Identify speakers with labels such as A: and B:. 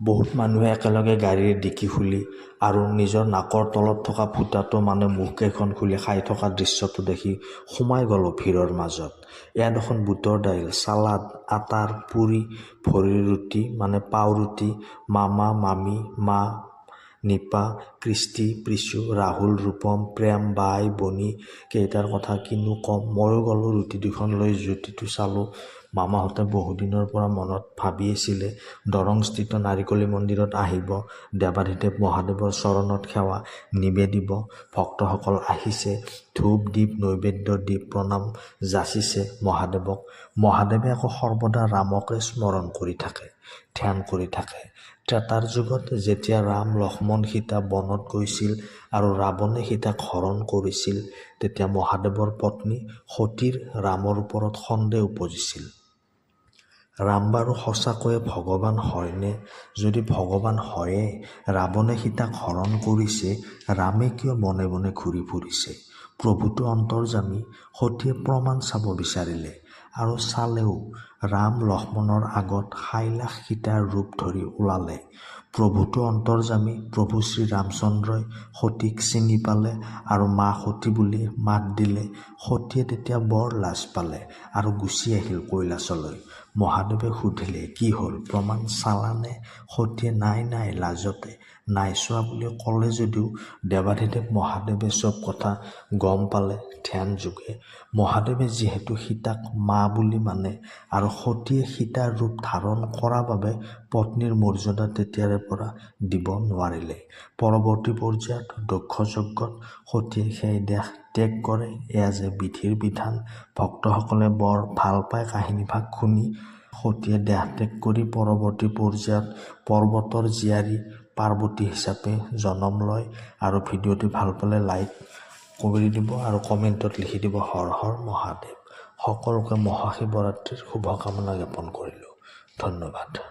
A: বহুত মানুহে একেলগে গাড়ীৰ ডিকি খুলি আৰু নিজৰ নাকৰ তলত থকা ফুটাটো মুখকেইখন খুলি খাই থকা দৃশ্যটো দেখি সোমাই গ'লো ভিৰৰ মাজত। ইয়াত এখন বুটৰ দাইল, চালাড, আটাৰ পুৰি, ভৰিৰ ৰুটি পাওৰুটি, মামা, মামী, মা, নিপা, কৃষ্টি, প্ৰিচু, ৰাহুল, ৰূপম, প্ৰেম, বাই, বনি কেইটাৰ কথা কিনো কম। ময়ো গ'লোঁ ৰুটি দুখন লৈ জুতিটো চালোঁ। মামাহঁতে বহুদিনৰ পৰা মনত ভাবি আছিলে দৰংস্থিত নাৰিকলী মন্দিৰত আহিব, দেৱাধিদেৱ মহাদেৱৰ চৰণত সেৱা নিবেদিব। ভক্তসকল আহিছে, ধূপ দীপ নৈবেদ্য দি প্ৰণাম যাচিছে মহাদেৱক। মহাদেৱে আকৌ সৰ্বদা ৰামকে স্মৰণ কৰি থাকে, ধ্যান কৰি থাকে। ত্ৰেতাৰ যুগত যেতিয়া ৰাম, লক্ষ্মণ, সীতা বনত গৈছিল আৰু ৰাৱণে সীতাক হৰণ কৰিছিল, তেতিয়া মহাদেৱৰ পত্নী সতীৰ ৰামৰ ওপৰত সন্দেহ উপজিছিল। ৰাম বাৰু সঁচাকৈয়ে ভগৱান হয়নে? যদি ভগৱান হয়ে, ৰাৱণে সীতাক হৰণ কৰিছে, ৰামে কিয় বনে বনে ঘূৰি ফুৰিছে? প্ৰভুটো অন্তৰ্যামী। সতীয়ে প্ৰমাণ চাব বিচাৰিলে আৰু চালেও। ৰাম লক্ষ্মণৰ আগত সাইলাখ সীতাৰ ৰূপ ধৰি ওলালে। প্ৰভুটো অন্তৰ্যামী। প্ৰভু শ্ৰীৰামচন্দ্ৰই সতীক চিনি পালে আৰু মা সতী বুলি মাত দিলে। সতীয়ে তেতিয়া বৰ লাজ পালে আৰু গুচি আহিল কৈলাশলৈ। মহাদেৱে সুধিলে, কি হ'ল, প্ৰমাণ চালানে? সতীয়ে নাই লাজতে নাই চোৱা বুলি ক'লে যদিও দেৱাধিদেৱ মহাদেৱে চব কথা গম পালে ধ্যান যোগে। মহাদেৱে যিহেতু সীতাক মা বুলি মানে আৰু সতীয়ে সীতাৰ ৰূপ ধাৰণ কৰা বাবে পত্নীৰ মৰ্যাদা তেতিয়াৰে পৰা দিব নোৱাৰিলে। পৰৱৰ্তী পৰ্যায়ত দক্ষ যজ্ঞত সতীয়ে সেই দেহ ত্যাগ কৰে। এয়া যে বিধিৰ বিধান। ভক্তসকলে বৰ ভাল পায় কাহিনীভাগ শুনি। সতীয়ে দেহ ত্যাগ কৰি পৰৱৰ্তী পৰ্যায়ত পৰ্বতৰ জীয়াৰী পাৰ্বতী হিচাপে জন্ম লয়। আৰু ভিডিঅ'টি ভাল পালে লাইক কৰি দিব আৰু কমেণ্টত লিখি দিব হৰ হৰ মহাদেৱ। সকলোকে মহাশিৱৰাত্ৰিৰ শুভকামনা জ্ঞাপন কৰিলোঁ। ধন্যবাদ।